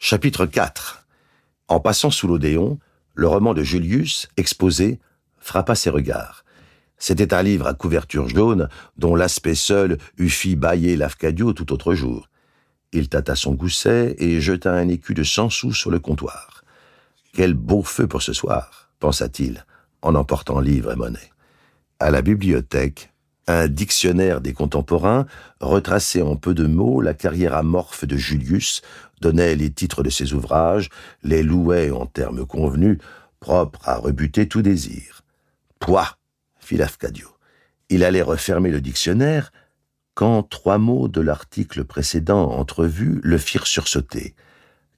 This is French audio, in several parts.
Chapitre 4. En passant sous l'Odéon, le roman de Julius, exposé, frappa ses regards. C'était un livre à couverture jaune dont l'aspect seul eût fait bâiller Lafcadio tout autre jour. Il tâta son gousset et jeta un écu de 100 sous sur le comptoir. « Quel beau feu pour ce soir !» pensa-t-il, en emportant livres et monnaie. À la bibliothèque, un dictionnaire des contemporains retraçait en peu de mots la carrière amorphe de Julius, donnait les titres de ses ouvrages, les louait en termes convenus, propres à rebuter tout désir. « Pouah !» fit Lafcadio. Il allait refermer le dictionnaire quand 3 mots de l'article précédent entrevus le firent sursauter.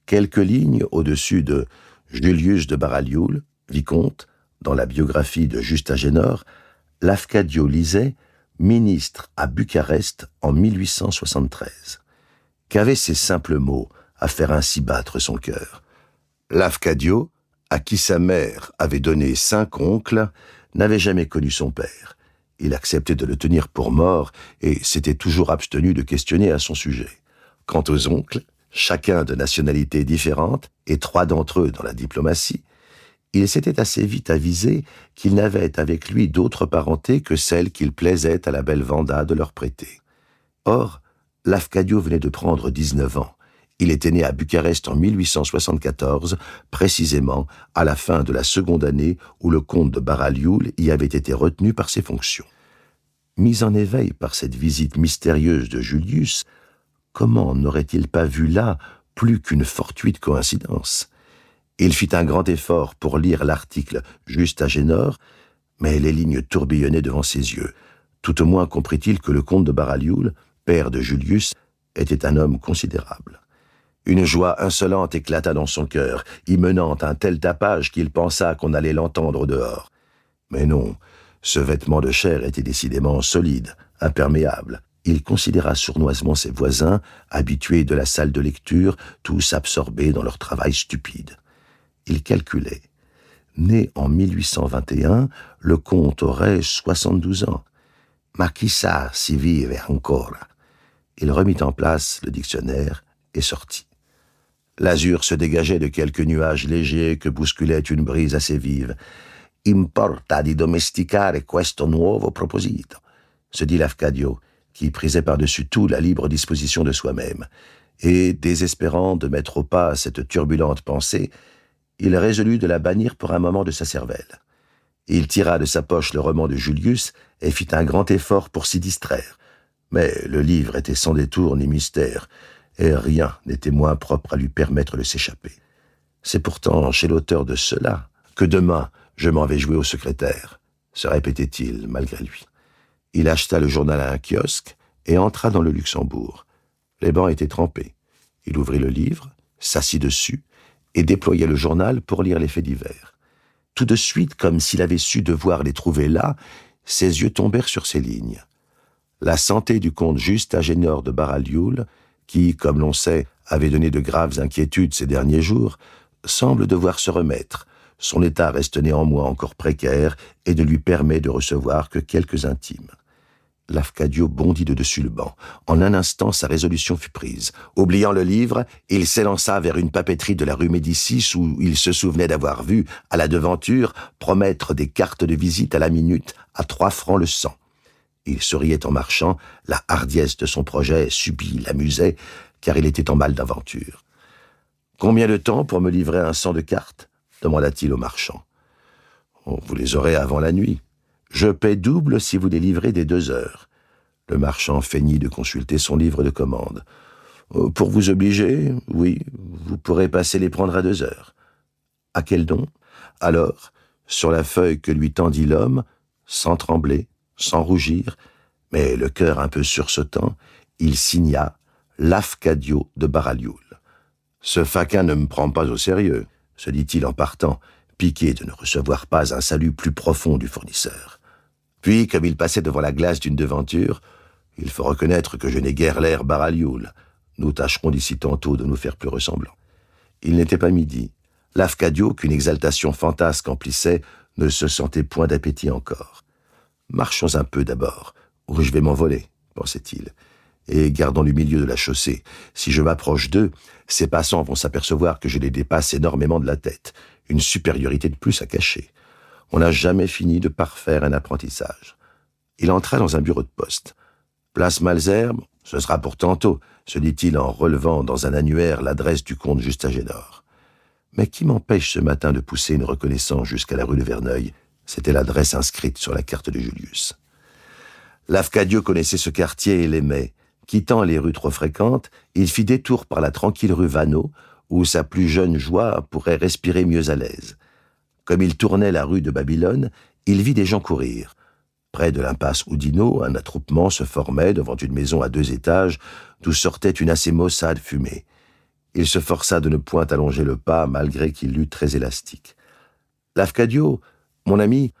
Quelques lignes au-dessus de Julius de Baralioul, vicomte, dans la biographie de Juste Agénor, Lafcadio lisait « Ministre à Bucarest en 1873 ». Qu'avaient ces simples mots à faire ainsi battre son cœur? Lafcadio, à qui sa mère avait donné 5 oncles, n'avait jamais connu son père. Il acceptait de le tenir pour mort et s'était toujours abstenu de questionner à son sujet. Quant aux oncles, chacun de nationalités différentes et 3 d'entre eux dans la diplomatie, il s'était assez vite avisé qu'il n'avait avec lui d'autre parenté que celle qu'il plaisait à la belle Vanda de leur prêter. Or, Lafcadio venait de prendre 19 ans. Il était né à Bucarest en 1874, précisément à la fin de la seconde année où le comte de Baralioul y avait été retenu par ses fonctions. Mis en éveil par cette visite mystérieuse de Julius, comment n'aurait-il pas vu là plus qu'une fortuite coïncidence? Il fit un grand effort pour lire l'article Juste Agénor, mais les lignes tourbillonnaient devant ses yeux. Tout au moins comprit-il que le comte de Baralioul, père de Julius, était un homme considérable. Une joie insolente éclata dans son cœur, y menant un tel tapage qu'il pensa qu'on allait l'entendre au dehors. Mais non, ce vêtement de chair était décidément solide, imperméable. Il considéra sournoisement ses voisins, habitués de la salle de lecture, tous absorbés dans leur travail stupide. Il calculait. Né en 1821, le comte aurait 72 ans. Ma chissà si vive ancora. Il remit en place le dictionnaire et sortit. L'azur se dégageait de quelques nuages légers que bousculait une brise assez vive. « Importa di domesticare questo nuovo proposito », se dit Lafcadio, qui prisait par-dessus tout la libre disposition de soi-même. Et, désespérant de mettre au pas cette turbulente pensée, il résolut de la bannir pour un moment de sa cervelle. Il tira de sa poche le roman de Julius et fit un grand effort pour s'y distraire. Mais le livre était sans détour ni mystère, et rien n'était moins propre à lui permettre de s'échapper. C'est pourtant chez l'auteur de cela que demain je m'en vais jouer au secrétaire, se répétait-il malgré lui. Il acheta le journal à un kiosque et entra dans le Luxembourg. Les bancs étaient trempés. Il ouvrit le livre, s'assit dessus et déploya le journal pour lire les faits divers. Tout de suite, comme s'il avait su devoir les trouver là, ses yeux tombèrent sur ces lignes. La santé du comte Juste Agénor de Baralioul, qui, comme l'on sait, avait donné de graves inquiétudes ces derniers jours, semble devoir se remettre. Son état reste néanmoins encore précaire et ne lui permet de recevoir que quelques intimes. Lafcadio bondit de dessus le banc. En un instant, sa résolution fut prise. Oubliant le livre, il s'élança vers une papeterie de la rue Médicis où il se souvenait d'avoir vu, à la devanture, promettre des cartes de visite à la minute à 3 francs le 100. Il souriait en marchant, la hardiesse de son projet subit l'amusait, car il était en mal d'aventure. « Combien de temps pour me livrer un 100 de cartes ?» demanda-t-il au marchand. « Vous les aurez avant la nuit. Je paie double si vous les livrez dès 2 heures. » Le marchand feignit de consulter son livre de commande. « Pour vous obliger, oui, vous pourrez passer les prendre à 2 heures. »« À quel don ?» Alors, sur la feuille que lui tendit l'homme, sans trembler, sans rougir, mais le cœur un peu sursautant, il signa « Lafcadio de Baralioul ». « Ce faquin ne me prend pas au sérieux », se dit-il en partant, piqué de ne recevoir pas un salut plus profond du fournisseur. Puis, comme il passait devant la glace d'une devanture, « Il faut reconnaître que je n'ai guère l'air Baralioul. Nous tâcherons d'ici tantôt de nous faire plus ressemblants. » Il n'était pas midi. Lafcadio, qu'une exaltation fantasque emplissait, ne se sentait point d'appétit encore. « Marchons un peu d'abord, ou je vais m'envoler, pensait-il. et gardant le milieu de la chaussée. Si je m'approche d'eux, ces passants vont s'apercevoir que je les dépasse énormément de la tête. Une supériorité de plus à cacher. On n'a jamais fini de parfaire un apprentissage. Il entra dans un bureau de poste. « Place Malesherbes, ce sera pour tantôt », se dit-il en relevant dans un annuaire l'adresse du comte Juste-Agénor. Mais qui m'empêche ce matin de pousser une reconnaissance jusqu'à la rue de Verneuil? C'était l'adresse inscrite sur la carte de Julius. Lafcadio connaissait ce quartier et l'aimait. Quittant les rues trop fréquentes, il fit détour par la tranquille rue Vaneau, où sa plus jeune joie pourrait respirer mieux à l'aise. Comme il tournait la rue de Babylone, il vit des gens courir. Près de l'impasse Oudinot, un attroupement se formait devant une maison à 2 étages, d'où sortait une assez maussade fumée. Il se força de ne point allonger le pas, malgré qu'il l'eût très élastique. « Lafcadio, mon ami,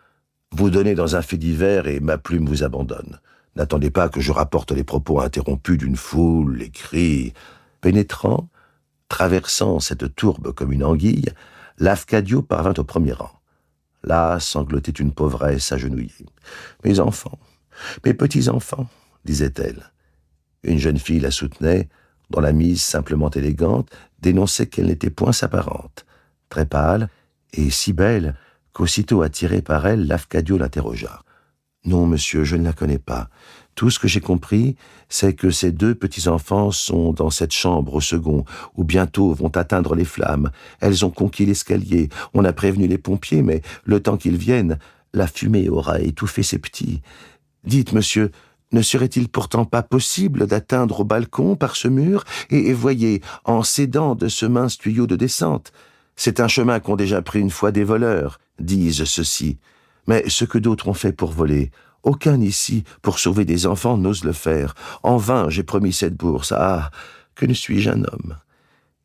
vous donnez dans un fait divers et ma plume vous abandonne. N'attendez pas que je rapporte les propos interrompus d'une foule, les cris. » Pénétrant, traversant cette tourbe comme une anguille, Lafcadio parvint au premier rang. Là sanglotait une pauvresse agenouillée. « Mes enfants, mes petits-enfants » disait-elle. Une jeune fille la soutenait, dont la mise simplement élégante dénonçait qu'elle n'était point sa parente. Très pâle et si belle qu'aussitôt attiré par elle, Lafcadio l'interrogea. « Non, monsieur, je ne la connais pas. Tout ce que j'ai compris, c'est que ces 2 petits-enfants sont dans cette chambre au second, où bientôt vont atteindre les flammes. Elles ont conquis l'escalier. On a prévenu les pompiers, mais le temps qu'ils viennent, la fumée aura étouffé ces petits. Dites, monsieur, ne serait-il pourtant pas possible d'atteindre au balcon par ce mur et voyez, en s'aidant de ce mince tuyau de descente? C'est un chemin qu'ont déjà pris une fois des voleurs, disent ceux-ci. Mais ce que d'autres ont fait pour voler, aucun ici, pour sauver des enfants, n'ose le faire. En vain, j'ai promis cette bourse. Ah, que ne suis-je un homme ?»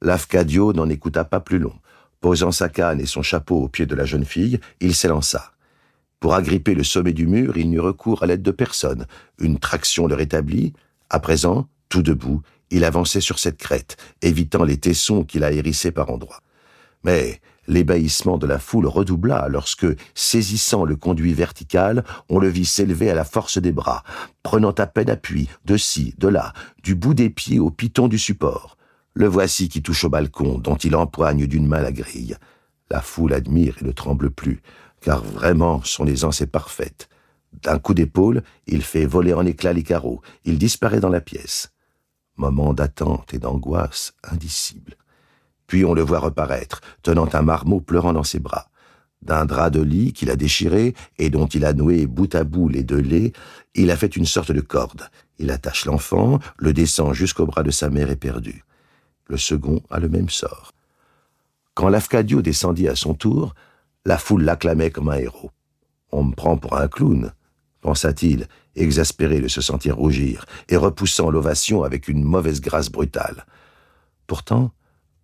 Lafcadio n'en écouta pas plus long. Posant sa canne et son chapeau au pied de la jeune fille, il s'élança. Pour agripper le sommet du mur, il n'eut recours à l'aide de personne. Une traction le rétablit. À présent, tout debout, il avançait sur cette crête, évitant les tessons qui la hérissaient par endroits. Mais l'ébahissement de la foule redoubla lorsque, saisissant le conduit vertical, on le vit s'élever à la force des bras, prenant à peine appui, de ci, de là, du bout des pieds au piton du support. Le voici qui touche au balcon, dont il empoigne d'une main la grille. La foule admire et ne tremble plus, car vraiment son aisance est parfaite. D'un coup d'épaule, il fait voler en éclats les carreaux, il disparaît dans la pièce. Moment d'attente et d'angoisse indicible. Puis on le voit reparaître, tenant un marmot pleurant dans ses bras. D'un drap de lit qu'il a déchiré et dont il a noué bout à bout les 2 laits, il a fait une sorte de corde. Il attache l'enfant, le descend jusqu'au bras de sa mère éperdue. Le second a le même sort. Quand Lafcadio descendit à son tour, la foule l'acclamait comme un héros. « On me prend pour un clown », pensa-t-il, exaspéré de se sentir rougir, et repoussant l'ovation avec une mauvaise grâce brutale. Pourtant,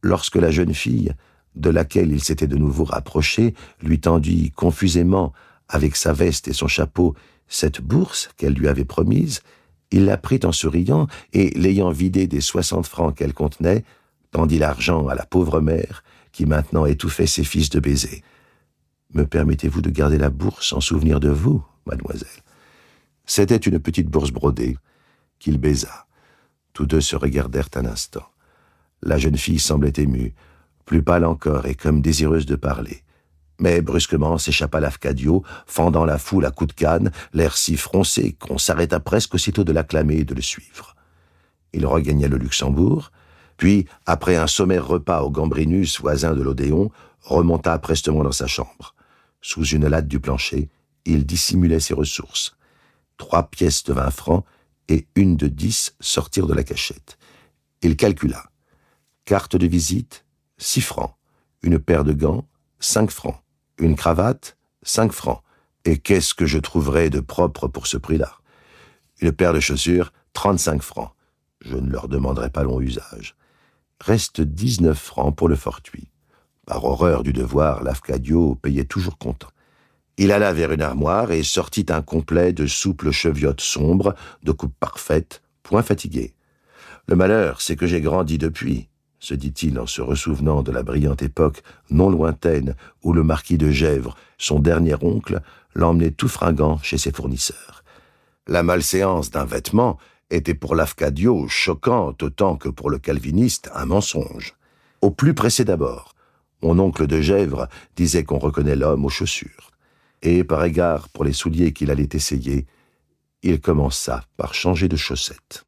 lorsque la jeune fille, de laquelle il s'était de nouveau rapproché, lui tendit confusément, avec sa veste et son chapeau, cette bourse qu'elle lui avait promise, il la prit en souriant et, l'ayant vidée des 60 francs qu'elle contenait, tendit l'argent à la pauvre mère, qui maintenant étouffait ses fils de baisers. « Me permettez-vous de garder la bourse en souvenir de vous, mademoiselle ?» C'était une petite bourse brodée qu'il baisa. Tous 2 se regardèrent un instant. La jeune fille semblait émue, plus pâle encore et comme désireuse de parler. Mais brusquement s'échappa Lafcadio, fendant la foule à coups de canne, l'air si froncé qu'on s'arrêta presque aussitôt de l'acclamer et de le suivre. Il regagna le Luxembourg, puis, après un sommaire repas au Gambrinus voisin de l'Odéon, remonta prestement dans sa chambre. Sous une latte du plancher, il dissimulait ses ressources. 3 pièces de 20 francs et une de 10 sortirent de la cachette. Il calcula. Carte de visite, 6 francs. Une paire de gants, 5 francs. Une cravate, 5 francs. Et qu'est-ce que je trouverais de propre pour ce prix-là? Une paire de chaussures, 35 francs. Je ne leur demanderai pas long usage. Reste 19 francs pour le fortuit. Par horreur du devoir, Lafcadio payait toujours comptant. Il alla vers une armoire et sortit un complet de souples cheviotes sombres, de coupe parfaite, point fatigué. Le malheur, c'est que j'ai grandi depuis, se dit-il en se ressouvenant de la brillante époque non lointaine où le marquis de Gesvres, son dernier oncle, l'emmenait tout fringant chez ses fournisseurs. La malséance d'un vêtement était pour Lafcadio choquante autant que pour le calviniste un mensonge. Au plus pressé d'abord, mon oncle de Gesvres disait qu'on reconnaît l'homme aux chaussures. Et par égard pour les souliers qu'il allait essayer, il commença par changer de chaussettes.